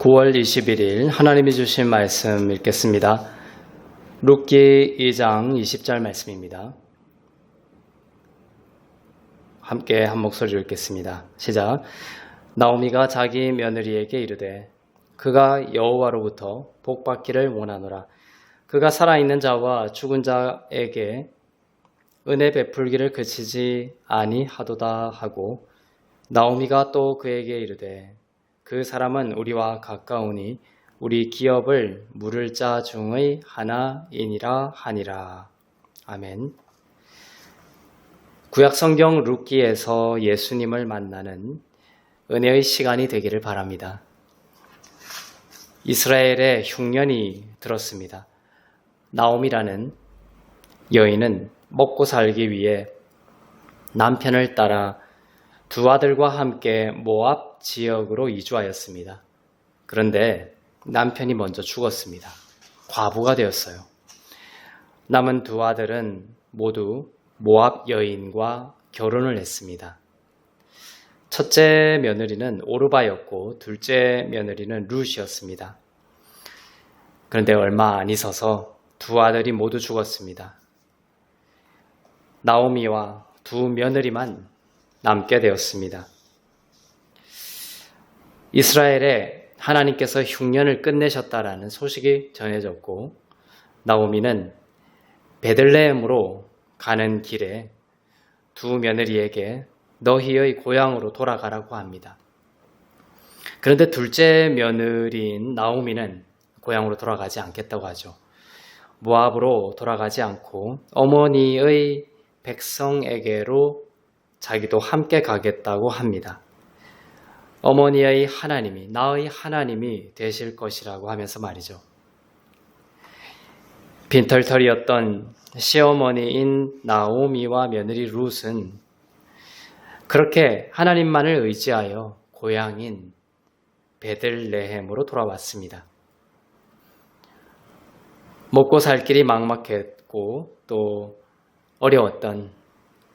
9월 21일 하나님이 주신 말씀 읽겠습니다. 룻기 2장 20절 말씀입니다. 함께 한 목소리로 읽겠습니다. 시작. 나오미가 자기 며느리에게 이르되 그가 여호와로부터 복받기를 원하노라. 그가 살아있는 자와 죽은 자에게 은혜 베풀기를 그치지 아니하도다 하고, 나오미가 또 그에게 이르되 그 사람은 우리와 가까우니 우리 기업을 물을 자 중의 하나이니라 하니라. 아멘. 구약성경 룻기에서 예수님을 만나는 은혜의 시간이 되기를 바랍니다. 이스라엘에 흉년이 들었습니다. 나오미라는 여인은 먹고 살기 위해 남편을 따라 두 아들과 함께 모압 지역으로 이주하였습니다. 그런데 남편이 먼저 죽었습니다. 과부가 되었어요. 남은 두 아들은 모두 모압 여인과 결혼을 했습니다. 첫째 며느리는 오르바였고 둘째 며느리는 룻이었습니다. 그런데 얼마 안 있어서 두 아들이 모두 죽었습니다. 나오미와 두 며느리만 남게 되었습니다. 이스라엘에 하나님께서 흉년을 끝내셨다라는 소식이 전해졌고, 나오미는 베들레헴으로 가는 길에 두 며느리에게 너희의 고향으로 돌아가라고 합니다. 그런데 둘째 며느리인 나오미는 고향으로 돌아가지 않겠다고 하죠. 모압으로 돌아가지 않고 어머니의 백성에게로 자기도 함께 가겠다고 합니다. 어머니의 하나님이 나의 하나님이 되실 것이라고 하면서 말이죠. 빈털털이었던 시어머니인 나오미와 며느리 룻은 그렇게 하나님만을 의지하여 고향인 베들레헴으로 돌아왔습니다. 먹고 살 길이 막막했고 또 어려웠던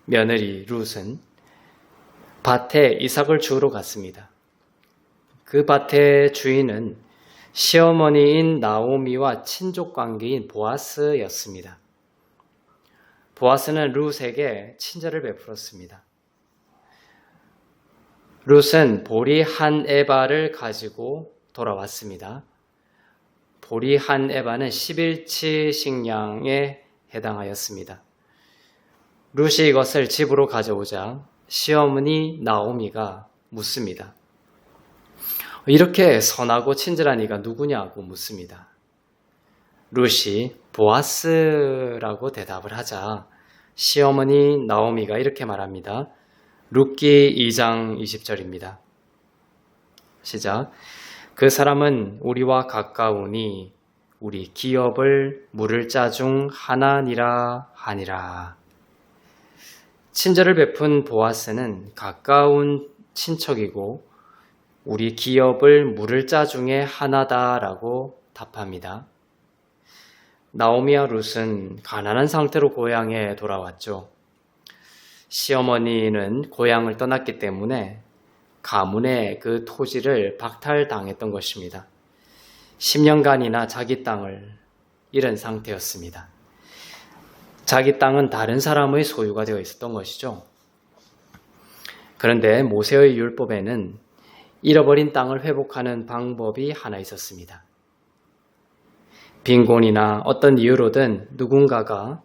며느리 룻은 밭에 이삭을 주우러 갔습니다. 그 밭의 주인은 시어머니인 나오미와 친족 관계인 보아스였습니다. 보아스는 룻에게 친절을 베풀었습니다. 룻은 보리 한 에바를 가지고 돌아왔습니다. 보리 한 에바는 11치 식량에 해당하였습니다. 룻이 이것을 집으로 가져오자 시어머니 나오미가 묻습니다. 이렇게 선하고 친절한 이가 누구냐고 묻습니다. 룻이 보아스라고 대답을 하자 시어머니 나오미가 이렇게 말합니다. 룻기 2장 20절입니다. 시작. 그 사람은 우리와 가까우니 우리 기업을 물을 자 중 하나니라 하니라. 친절을 베푼 보아스는 가까운 친척이고 우리 기업을 물을 자 중에 하나다라고 답합니다. 나오미와 룻은 가난한 상태로 고향에 돌아왔죠. 시어머니는 고향을 떠났기 때문에 가문의 그 토지를 박탈당했던 것입니다. 10년간이나 자기 땅을 잃은 상태였습니다. 자기 땅은 다른 사람의 소유가 되어 있었던 것이죠. 그런데 모세의 율법에는 잃어버린 땅을 회복하는 방법이 하나 있었습니다. 빈곤이나 어떤 이유로든 누군가가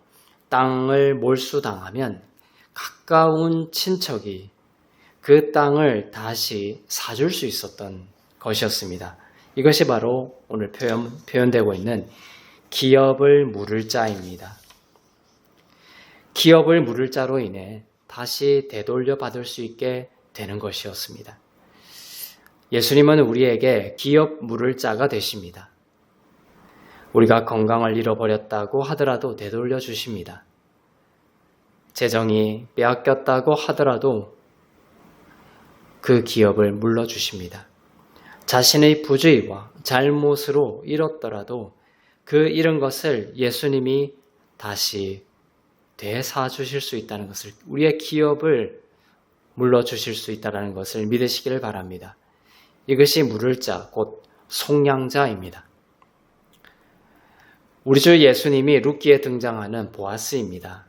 땅을 몰수당하면 가까운 친척이 그 땅을 다시 사줄 수 있었던 것이었습니다. 이것이 바로 오늘 표현되고 있는 기업을 물을 자입니다. 기업을 물을 자로 인해 다시 되돌려 받을 수 있게 되는 것이었습니다. 예수님은 우리에게 기업 물을 자가 되십니다. 우리가 건강을 잃어버렸다고 하더라도 되돌려 주십니다. 재정이 빼앗겼다고 하더라도 그 기업을 물러주십니다. 자신의 부주의와 잘못으로 잃었더라도 그 잃은 것을 예수님이 다시 되사주실 수 있다는 것을, 우리의 기업을 물러주실 수 있다는 것을 믿으시기를 바랍니다. 이것이 물을 자, 곧 속량자입니다. 우리 주 예수님이 룻기에 등장하는 보아스입니다.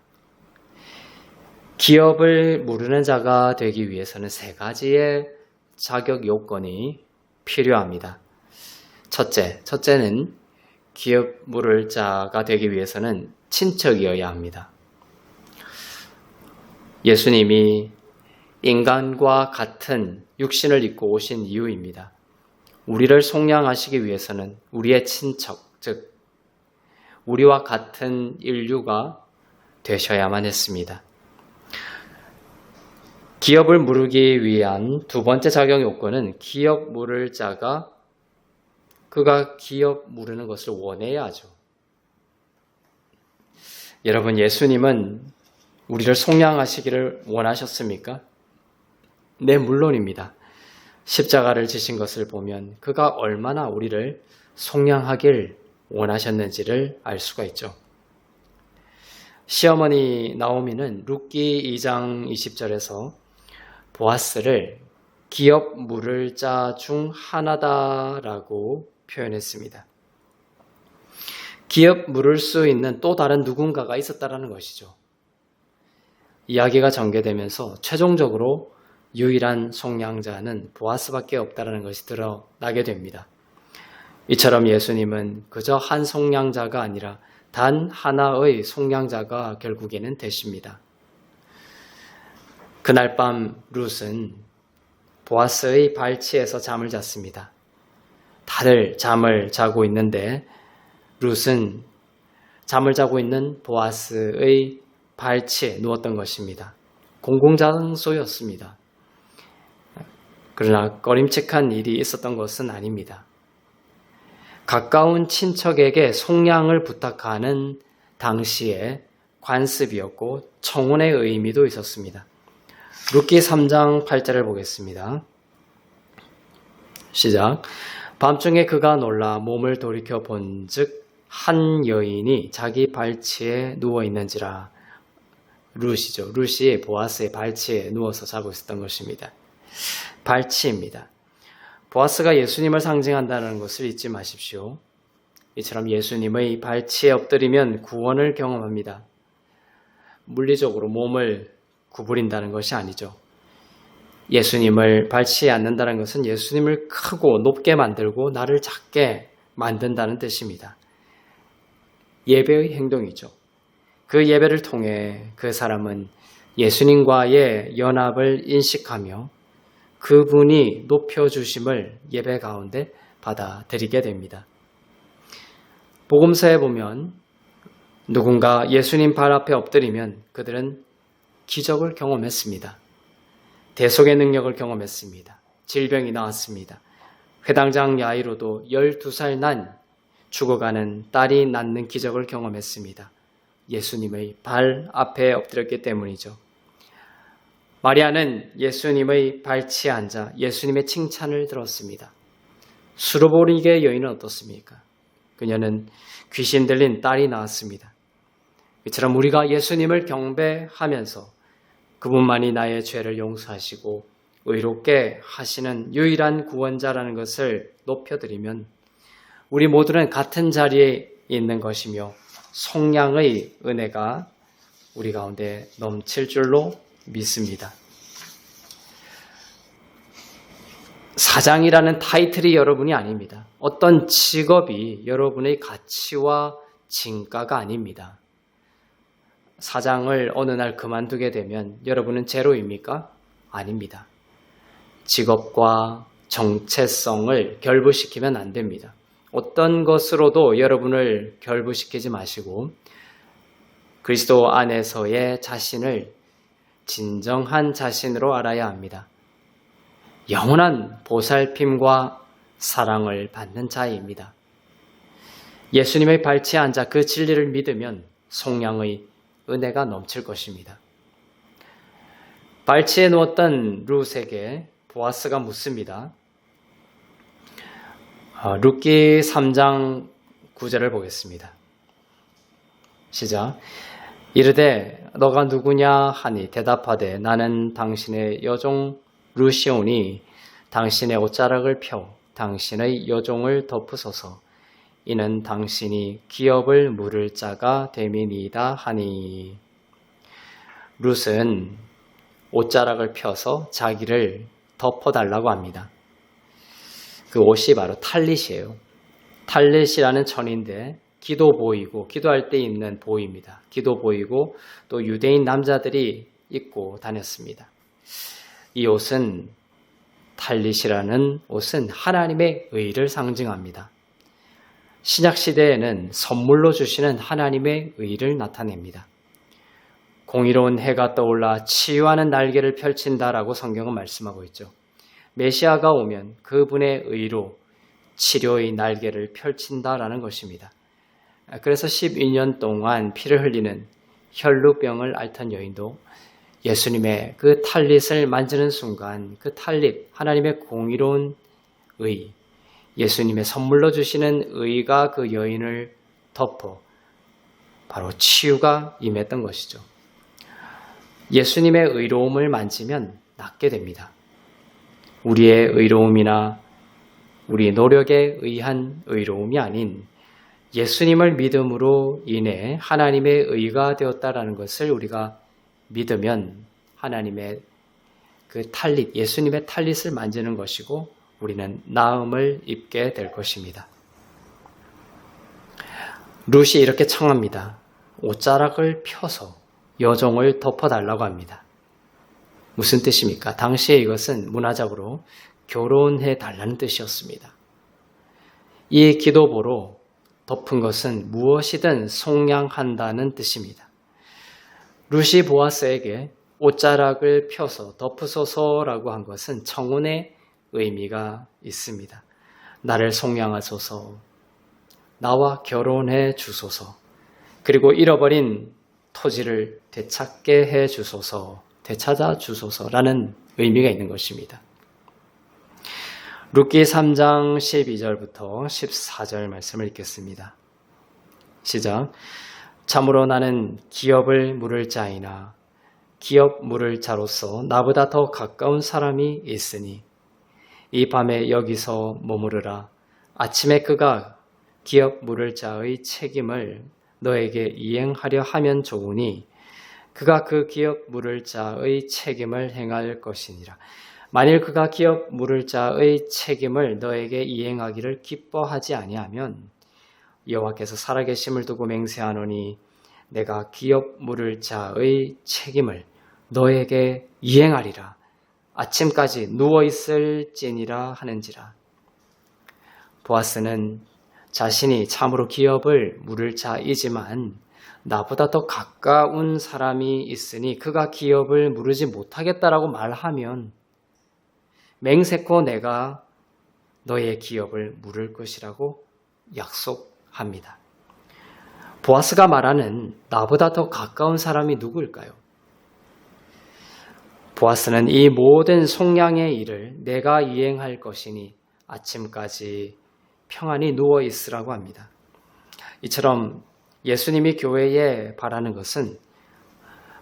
기업을 무르는 자가 되기 위해서는 세 가지의 자격 요건이 필요합니다. 첫째는 기업 물을 자가 되기 위해서는 친척이어야 합니다. 예수님이 인간과 같은 육신을 입고 오신 이유입니다. 우리를 속량하시기 위해서는 우리의 친척, 즉 우리와 같은 인류가 되셔야만 했습니다. 기업을 무르기 위한 두 번째 자격 요건은 기업 물을 자가 그가 기업 무르는 것을 원해야 하죠. 여러분, 예수님은 우리를 속량하시기를 원하셨습니까? 네, 물론입니다. 십자가를 지신 것을 보면 그가 얼마나 우리를 속량하길 원하셨는지를 알 수가 있죠. 시어머니 나오미는 룻기 2장 20절에서 보아스를 기업 물을 자 중 하나다라고 표현했습니다. 기업 물을 수 있는 또 다른 누군가가 있었다라는 것이죠. 이야기가 전개되면서 최종적으로 유일한 속량자는 보아스밖에 없다라는 것이 드러나게 됩니다. 이처럼 예수님은 그저 한 속량자가 아니라 단 하나의 속량자가 결국에는 되십니다. 그날 밤 룻은 보아스의 발치에서 잠을 잤습니다. 다들 잠을 자고 있는데 룻은 잠을 자고 있는 보아스의 발치에 누웠던 것입니다. 공공장소였습니다. 그러나 꺼림칙한 일이 있었던 것은 아닙니다. 가까운 친척에게 속량을 부탁하는 당시의 관습이었고 청혼의 의미도 있었습니다. 룻기 3장 8절을 보겠습니다. 시작. 밤중에 그가 놀라 몸을 돌이켜 본즉 한 여인이 자기 발치에 누워 있는지라. 룻이죠. 룻이 보아스의 발치에 누워서 자고 있었던 것입니다. 발치입니다. 보아스가 예수님을 상징한다는 것을 잊지 마십시오. 이처럼 예수님의 발치에 엎드리면 구원을 경험합니다. 물리적으로 몸을 구부린다는 것이 아니죠. 예수님을 발치에 앉는다는 것은 예수님을 크고 높게 만들고 나를 작게 만든다는 뜻입니다. 예배의 행동이죠. 그 예배를 통해 그 사람은 예수님과의 연합을 인식하며 그분이 높여주심을 예배 가운데 받아들이게 됩니다. 복음서에 보면 누군가 예수님 발 앞에 엎드리면 그들은 기적을 경험했습니다. 대속의 능력을 경험했습니다. 질병이 나았습니다. 회당장 야이로도 12살 난 죽어가는 딸이 낳는 기적을 경험했습니다. 예수님의 발 앞에 엎드렸기 때문이죠. 마리아는 예수님의 발치에 앉아 예수님의 칭찬을 들었습니다. 수르보니게 여인은 어떻습니까? 그녀는 귀신 들린 딸이 낳았습니다. 이처럼 우리가 예수님을 경배하면서 그분만이 나의 죄를 용서하시고 의롭게 하시는 유일한 구원자라는 것을 높여드리면 우리 모두는 같은 자리에 있는 것이며 속량의 은혜가 우리 가운데 넘칠 줄로 믿습니다. 사장이라는 타이틀이 여러분이 아닙니다. 어떤 직업이 여러분의 가치와 진가가 아닙니다. 사장을 어느 날 그만두게 되면 여러분은 제로입니까? 아닙니다. 직업과 정체성을 결부시키면 안 됩니다. 어떤 것으로도 여러분을 결부시키지 마시고 그리스도 안에서의 자신을 진정한 자신으로 알아야 합니다. 영원한 보살핌과 사랑을 받는 자입니다. 예수님의 발치에 앉아 그 진리를 믿으면 속량의 은혜가 넘칠 것입니다. 발치에 누웠던 룻에게 보아스가 묻습니다. 룻기 3장 9절을 보겠습니다. 시작. 이르되 너가 누구냐 하니 대답하되 나는 당신의 여종 룻이오니 당신의 옷자락을 펴 당신의 여종을 덮으소서. 이는 당신이 기업을 물을 자가 됨이니이다 하니. 룻은 옷자락을 펴서 자기를 덮어달라고 합니다. 그 옷이 바로 탈릿이에요. 탈릿이라는 천인데 기도보이고 기도할 때 입는 보입니다. 기도보이고 또 유대인 남자들이 입고 다녔습니다. 이 옷은 탈릿이라는 옷은 하나님의 의를 상징합니다. 신약시대에는 선물로 주시는 하나님의 의를 나타냅니다. 공의로운 해가 떠올라 치유하는 날개를 펼친다라고 성경은 말씀하고 있죠. 메시아가 오면 그분의 의로 치료의 날개를 펼친다라는 것입니다. 그래서 12년 동안 피를 흘리는 혈루병을 앓던 여인도 예수님의 그 탈릿을 만지는 순간 그 탈릿, 하나님의 공의로운 의, 예수님의 선물로 주시는 의가 그 여인을 덮어 바로 치유가 임했던 것이죠. 예수님의 의로움을 만지면 낫게 됩니다. 우리의 의로움이나 우리 노력에 의한 의로움이 아닌 예수님을 믿음으로 인해 하나님의 의가 되었다라는 것을 우리가 믿으면 하나님의 그 탈릿, 예수님의 탈릿을 만지는 것이고 우리는 나음을 입게 될 것입니다. 룻이 이렇게 청합니다. 옷자락을 펴서 여종을 덮어달라고 합니다. 무슨 뜻입니까? 당시에 이것은 문화적으로 결혼해 달라는 뜻이었습니다. 이 기도보로 덮은 것은 무엇이든 속량한다는 뜻입니다. 룻이 보아스에게 옷자락을 펴서 덮으소서라고 한 것은 청혼의 의미가 있습니다. 나를 속량하소서, 나와 결혼해 주소서, 그리고 잃어버린 토지를 되찾게 해 주소서, 되찾아 주소서라는 의미가 있는 것입니다. 룻기 3장 12절부터 14절 말씀을 읽겠습니다. 시작. 참으로 나는 기업을 물을 자이나 기업 물을 자로서 나보다 더 가까운 사람이 있으니 이 밤에 여기서 머무르라. 아침에 그가 기업 물을 자의 책임을 너에게 이행하려 하면 좋으니 그가 그 기업 물을 자의 책임을 행할 것이니라. 만일 그가 기업 물을 자의 책임을 너에게 이행하기를 기뻐하지 아니하면 여호와께서 살아계심을 두고 맹세하노니 내가 기업 물을 자의 책임을 너에게 이행하리라. 아침까지 누워있을지니라 하는지라. 보아스는 자신이 참으로 기업을 물을 자이지만 나보다 더 가까운 사람이 있으니 그가 기업을 물으지 못하겠다라고 말하면 맹세코 내가 너의 기업을 물을 것이라고 약속합니다. 보아스가 말하는 나보다 더 가까운 사람이 누구일까요? 보아스는 이 모든 속량의 일을 내가 이행할 것이니 아침까지 평안히 누워 있으라고 합니다. 이처럼 예수님이 교회에 바라는 것은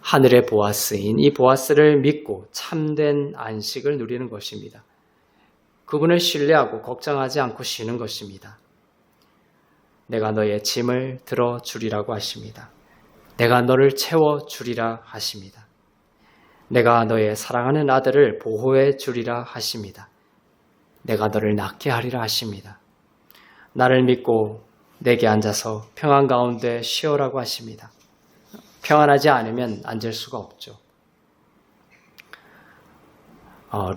하늘의 보아스인 이 보아스를 믿고 참된 안식을 누리는 것입니다. 그분을 신뢰하고 걱정하지 않고 쉬는 것입니다. 내가 너의 짐을 들어주리라고 하십니다. 내가 너를 채워주리라 하십니다. 내가 너의 사랑하는 아들을 보호해 주리라 하십니다. 내가 너를 낫게 하리라 하십니다. 나를 믿고 내게 앉아서 평안 가운데 쉬어라고 하십니다. 평안하지 않으면 앉을 수가 없죠.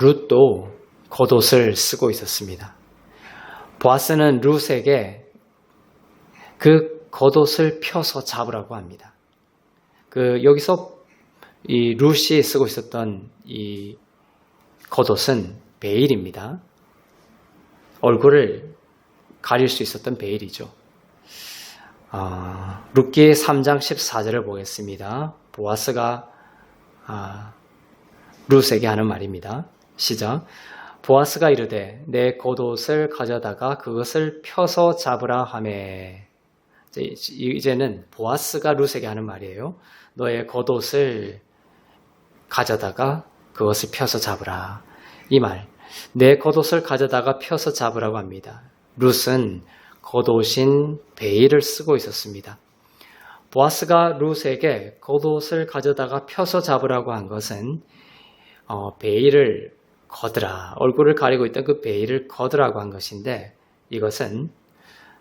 룻도 겉옷을 쓰고 있었습니다. 보아스는 룻에게 그 겉옷을 펴서 잡으라고 합니다. 여기서 이 룻이 쓰고 있었던 이 겉옷은 베일입니다. 얼굴을 가릴 수 있었던 베일이죠. 룻기 3장 14절을 보겠습니다. 보아스가 룻에게 하는 말입니다. 시작. 보아스가 이르되 내 겉옷을 가져다가 그것을 펴서 잡으라 하매. 이제는 보아스가 룻에게 하는 말이에요. 너의 겉옷을 가져다가 그것을 펴서 잡으라. 이 말. 내 겉옷을 가져다가 펴서 잡으라고 합니다. 룻은 겉옷인 베일을 쓰고 있었습니다. 보아스가 룻에게 겉옷을 가져다가 펴서 잡으라고 한 것은 베일을 거드라, 얼굴을 가리고 있던 그 베일을 거드라고 한 것인데, 이것은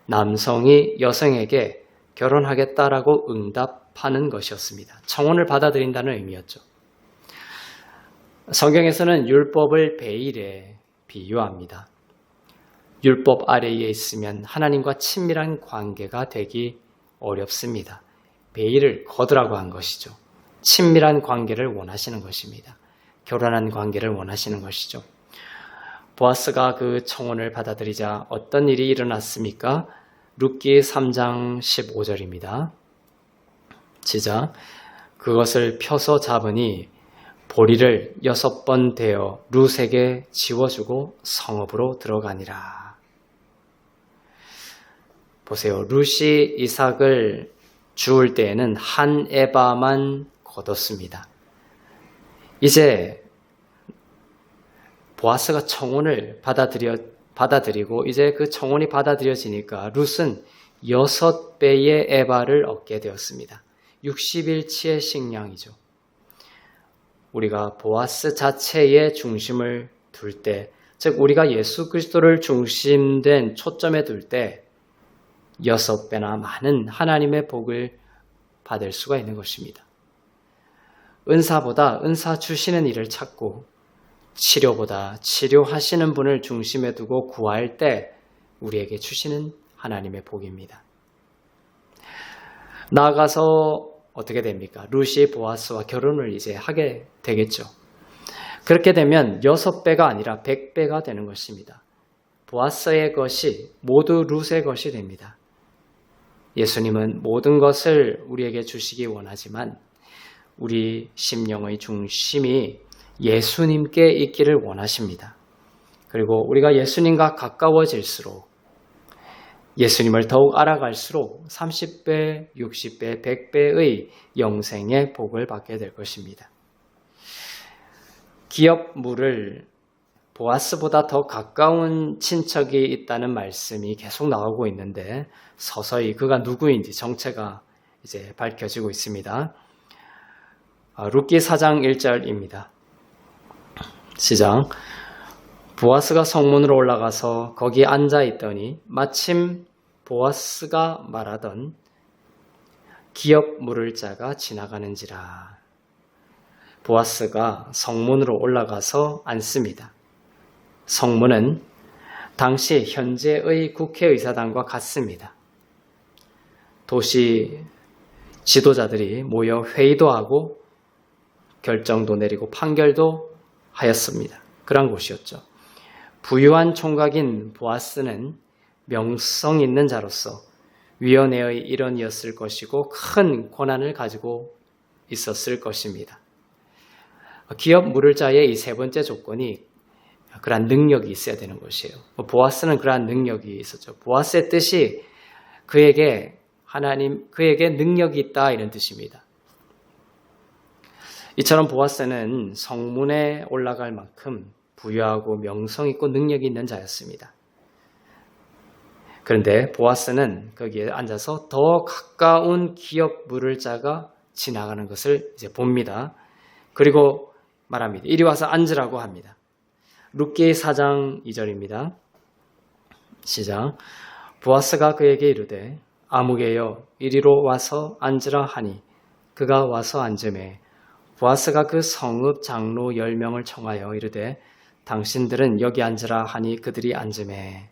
남성이 여성에게 결혼하겠다라고 응답하는 것이었습니다. 청혼을 받아들인다는 의미였죠. 성경에서는 율법을 베일에 비유합니다. 율법 아래에 있으면 하나님과 친밀한 관계가 되기 어렵습니다. 베일을 거두라고 한 것이죠. 친밀한 관계를 원하시는 것입니다. 결혼한 관계를 원하시는 것이죠. 보아스가 그 청혼을 받아들이자 어떤 일이 일어났습니까? 룻기 3장 15절입니다. 시작. 그것을 펴서 잡으니 보리를 6번 대어 룻에게 지워주고 성읍으로 들어가니라. 보세요. 룻이 이삭을 주울 때에는 한 에바만 거뒀습니다. 이제 보아스가 청혼을 받아들이고 이제 그 청혼이 받아들여지니까 룻은 6배의 에바를 얻게 되었습니다. 60일치의 식량이죠. 우리가 보아스 자체의 중심을 둘 때, 즉 우리가 예수 그리스도를 중심된 초점에 둘 때 6배나 많은 하나님의 복을 받을 수가 있는 것입니다. 은사보다 은사 주시는 일을 찾고 치료보다 치료하시는 분을 중심에 두고 구할 때 우리에게 주시는 하나님의 복입니다. 나아가서 어떻게 됩니까? 룻이 보아스와 결혼을 이제 하게 되겠죠. 그렇게 되면 6배가 아니라 100배가 되는 것입니다. 보아스의 것이 모두 룻의 것이 됩니다. 예수님은 모든 것을 우리에게 주시기 원하지만 우리 심령의 중심이 예수님께 있기를 원하십니다. 그리고 우리가 예수님과 가까워질수록 예수님을 더욱 알아갈수록 30배, 60배, 100배의 영생의 복을 받게 될 것입니다. 기업물을 보아스보다 더 가까운 친척이 있다는 말씀이 계속 나오고 있는데 서서히 그가 누구인지 정체가 이제 밝혀지고 있습니다. 룻기 4장 1절입니다. 시작. 보아스가 성문으로 올라가서 거기 앉아 있더니 마침 보아스가 말하던 기업 물을 자가 지나가는지라. 보아스가 성문으로 올라가서 앉습니다. 성문은 당시 현재의 국회의사당과 같습니다. 도시 지도자들이 모여 회의도 하고 결정도 내리고 판결도 하였습니다. 그런 곳이었죠. 부유한 총각인 보아스는 명성 있는 자로서 위원회의 일원이었을 것이고 큰 권한을 가지고 있었을 것입니다. 기업 물을 자의 이 세 번째 조건이 그러한 능력이 있어야 되는 것이에요. 보아스는 그러한 능력이 있었죠. 보아스의 뜻이 그에게 능력이 있다 이런 뜻입니다. 이처럼 보아스는 성문에 올라갈 만큼 부유하고 명성 있고 능력이 있는 자였습니다. 그런데 보아스는 거기에 앉아서 더 가까운 기업 물을 자가 지나가는 것을 이제 봅니다. 그리고 말합니다. 이리 와서 앉으라고 합니다. 룻기 4장 2절입니다. 시작. 보아스가 그에게 이르되 아무개여 이리로 와서 앉으라 하니 그가 와서 앉으매 보아스가 그 성읍 장로 10명을 청하여 이르되 당신들은 여기 앉으라 하니 그들이 앉으매.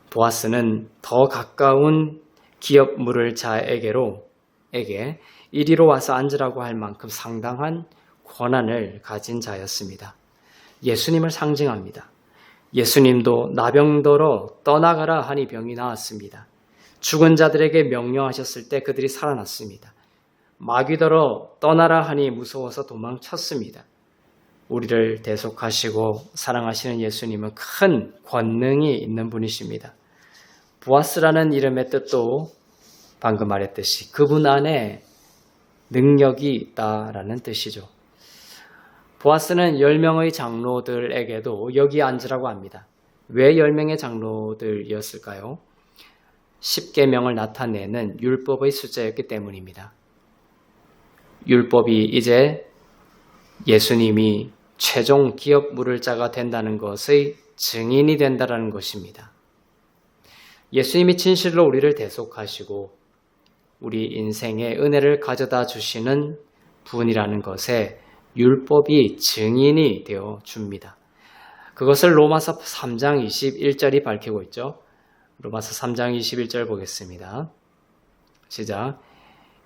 보아스는 더 가까운 기업 물을 자에게 이리로 와서 앉으라고 할 만큼 상당한 권한을 가진 자였습니다. 예수님을 상징합니다. 예수님도 나병더러 떠나가라 하니 병이 나았습니다. 죽은 자들에게 명령하셨을 때 그들이 살아났습니다. 마귀더러 떠나라 하니 무서워서 도망쳤습니다. 우리를 대속하시고 사랑하시는 예수님은 큰 권능이 있는 분이십니다. 보아스라는 이름의 뜻도 방금 말했듯이 그분 안에 능력이 있다라는 뜻이죠. 보아스는 10명의 장로들에게도 여기 앉으라고 합니다. 왜 10명의 장로들이었을까요? 10계명을 나타내는 율법의 숫자였기 때문입니다. 율법이 이제 예수님이 최종 기업 물을 자가 된다는 것의 증인이 된다는 것입니다. 예수님이 진실로 우리를 대속하시고 우리 인생의 은혜를 가져다 주시는 분이라는 것에 율법이 증인이 되어 줍니다. 그것을 로마서 3장 21절이 밝히고 있죠. 로마서 3장 21절 보겠습니다. 시작.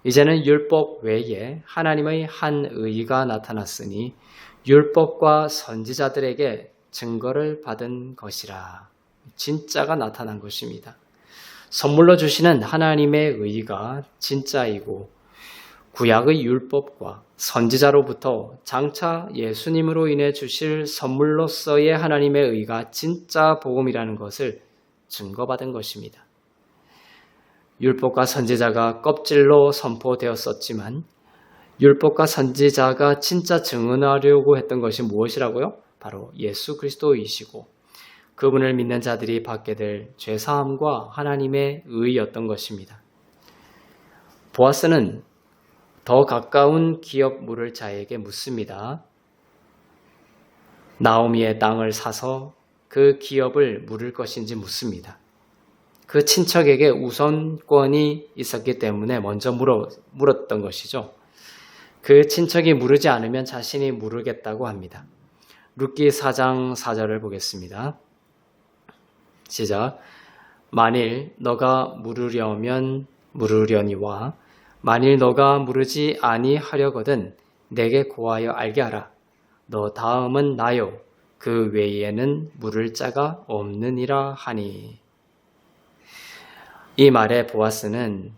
이제는 율법 외에 하나님의 한 의가 나타났으니 율법과 선지자들에게 증거를 받은 것이라. 진짜가 나타난 것입니다. 선물로 주시는 하나님의 의가 진짜이고 구약의 율법과 선지자로부터 장차 예수님으로 인해 주실 선물로서의 하나님의 의가 진짜 복음이라는 것을 증거받은 것입니다. 율법과 선지자가 껍질로 선포되었었지만 율법과 선지자가 진짜 증언하려고 했던 것이 무엇이라고요? 바로 예수 그리스도이시고 그분을 믿는 자들이 받게 될 죄사함과 하나님의 의였던 것입니다. 보아스는 더 가까운 기업 물을 자에게 묻습니다. 나오미의 땅을 사서 그 기업을 물을 것인지 묻습니다. 그 친척에게 우선권이 있었기 때문에 먼저 물었던 것이죠. 그 친척이 물으지 않으면 자신이 물으겠다고 합니다. 룻기 4장 4절을 보겠습니다. 시작. 만일 너가 물으려면 물으려니와 만일 너가 물으지 아니하려거든 내게 고하여 알게 하라. 너 다음은 나요. 그 외에는 물을 자가 없느니라 하니. 이 말에 보아스는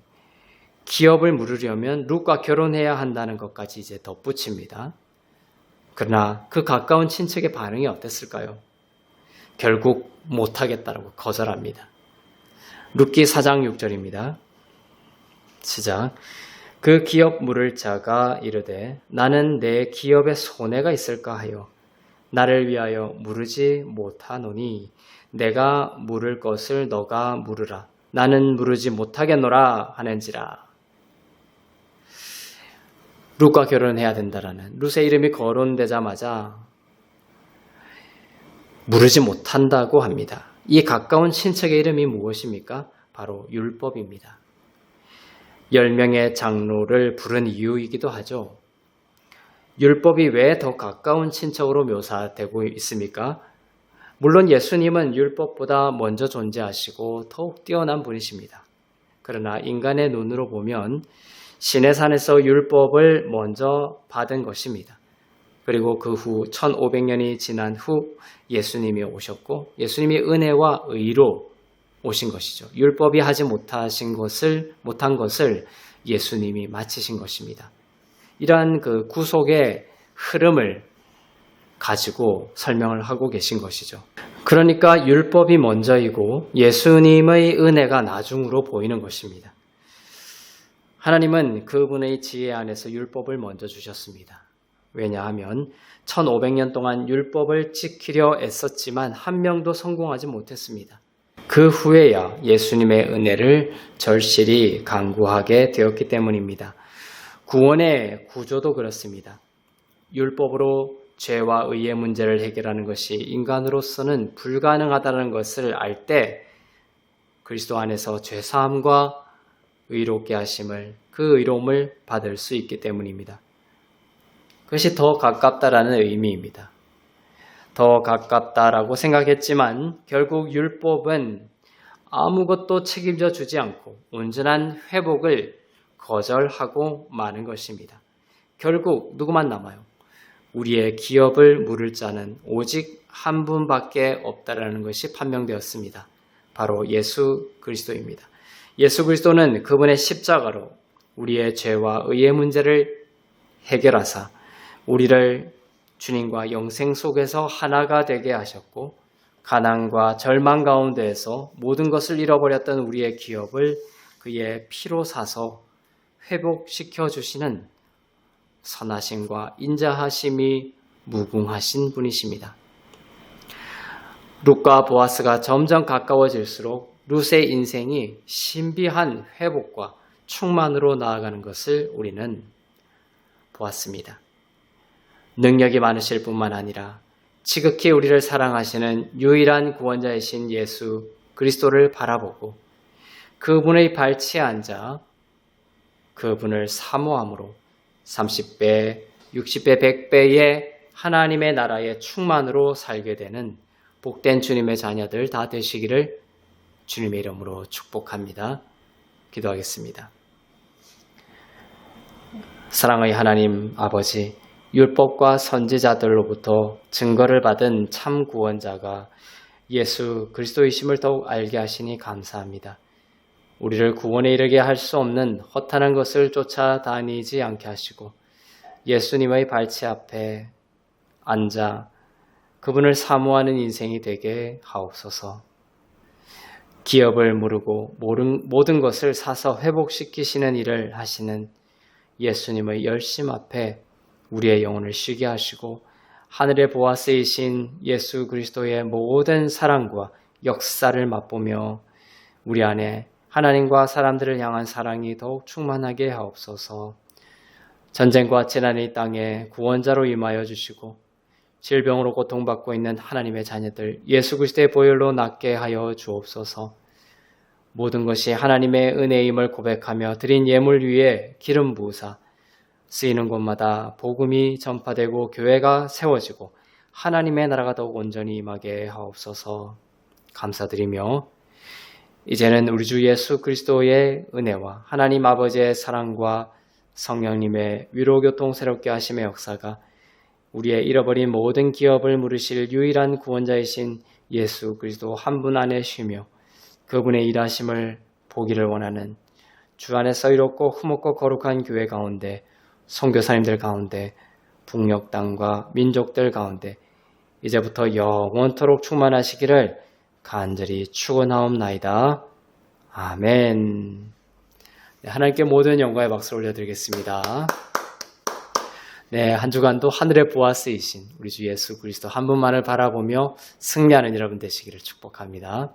기업을 물으려면 룻과 결혼해야 한다는 것까지 이제 덧붙입니다. 그러나 그 가까운 친척의 반응이 어땠을까요? 결국 못하겠다라고 거절합니다. 룻기 4장 6절입니다. 시작. 그 기업 물을 자가 이르되 나는 내 기업에 손해가 있을까 하여 나를 위하여 물으지 못하노니 내가 물을 것을 너가 물으라. 나는 물으지 못하겠노라 하는지라. 룻과 결혼해야 된다라는 룻의 이름이 거론되자마자 물으지 못한다고 합니다. 이 가까운 친척의 이름이 무엇입니까? 바로 율법입니다. 10명의 장로를 부른 이유이기도 하죠. 율법이 왜 더 가까운 친척으로 묘사되고 있습니까? 물론 예수님은 율법보다 먼저 존재하시고 더욱 뛰어난 분이십니다. 그러나 인간의 눈으로 보면 시내산에서 율법을 먼저 받은 것입니다. 그리고 그 후 1500년이 지난 후 예수님이 오셨고 예수님이 은혜와 의로 오신 것이죠. 율법이 하지 못한 것을 예수님이 마치신 것입니다. 이러한 그 구속의 흐름을 가지고 설명을 하고 계신 것이죠. 그러니까 율법이 먼저이고 예수님의 은혜가 나중으로 보이는 것입니다. 하나님은 그분의 지혜 안에서 율법을 먼저 주셨습니다. 왜냐하면 1500년 동안 율법을 지키려 애썼지만 한 명도 성공하지 못했습니다. 그 후에야 예수님의 은혜를 절실히 간구하게 되었기 때문입니다. 구원의 구조도 그렇습니다. 율법으로 죄와 의의 문제를 해결하는 것이 인간으로서는 불가능하다는 것을 알 때 그리스도 안에서 죄사함과 의롭게 하심을 그 의로움을 받을 수 있기 때문입니다. 그것이 더 가깝다라는 의미입니다. 더 가깝다라고 생각했지만 결국 율법은 아무것도 책임져 주지 않고 온전한 회복을 거절하고 마는 것입니다. 결국 누구만 남아요? 우리의 기업을 물을 자는 오직 한 분밖에 없다라는 것이 판명되었습니다. 바로 예수 그리스도입니다. 예수 그리스도는 그분의 십자가로 우리의 죄와 의의 문제를 해결하사 우리를 주님과 영생 속에서 하나가 되게 하셨고 가난과 절망 가운데에서 모든 것을 잃어버렸던 우리의 기업을 그의 피로 사서 회복시켜 주시는 선하심과 인자하심이 무궁하신 분이십니다. 룻과 보아스가 점점 가까워질수록 룻의 인생이 신비한 회복과 충만으로 나아가는 것을 우리는 보았습니다. 능력이 많으실 뿐만 아니라 지극히 우리를 사랑하시는 유일한 구원자이신 예수 그리스도를 바라보고 그분의 발치에 앉아 그분을 사모함으로 30배, 60배, 100배의 하나님의 나라의 충만으로 살게 되는 복된 주님의 자녀들 다 되시기를 주님의 이름으로 축복합니다. 기도하겠습니다. 사랑의 하나님 아버지, 율법과 선지자들로부터 증거를 받은 참 구원자가 예수 그리스도이심을 더욱 알게 하시니 감사합니다. 우리를 구원에 이르게 할 수 없는 허탄한 것을 쫓아다니지 않게 하시고 예수님의 발치 앞에 앉아 그분을 사모하는 인생이 되게 하옵소서. 기업을 무르고 모든 것을 사서 회복시키시는 일을 하시는 예수님의 열심 앞에 우리의 영혼을 쉬게 하시고 하늘의 보아스이신 예수 그리스도의 모든 사랑과 역사를 맛보며 우리 안에 하나님과 사람들을 향한 사랑이 더욱 충만하게 하옵소서. 전쟁과 재난의 땅에 구원자로 임하여 주시고 질병으로 고통받고 있는 하나님의 자녀들 예수 그리스도의 보혈로 낫게 하여 주옵소서. 모든 것이 하나님의 은혜임을 고백하며 드린 예물 위에 기름 부으사 쓰이는 곳마다 복음이 전파되고 교회가 세워지고 하나님의 나라가 더욱 온전히 임하게 하옵소서. 감사드리며 이제는 우리 주 예수 그리스도의 은혜와 하나님 아버지의 사랑과 성령님의 위로교통 새롭게 하심의 역사가 우리의 잃어버린 모든 기업을 물으실 유일한 구원자이신 예수 그리스도 한 분 안에 쉬며 그분의 일하심을 보기를 원하는 주 안에서 이롭고 흠없고 거룩한 교회 가운데 선교사님들 가운데 북녘 땅과 민족들 가운데 이제부터 영원토록 충만하시기를 간절히 축원하옵나이다. 아멘. 네, 하나님께 모든 영광의 박수를 올려드리겠습니다. 네, 한 주간도 하늘의 보아스이신 우리 주 예수 그리스도 한 분만을 바라보며 승리하는 여러분 되시기를 축복합니다.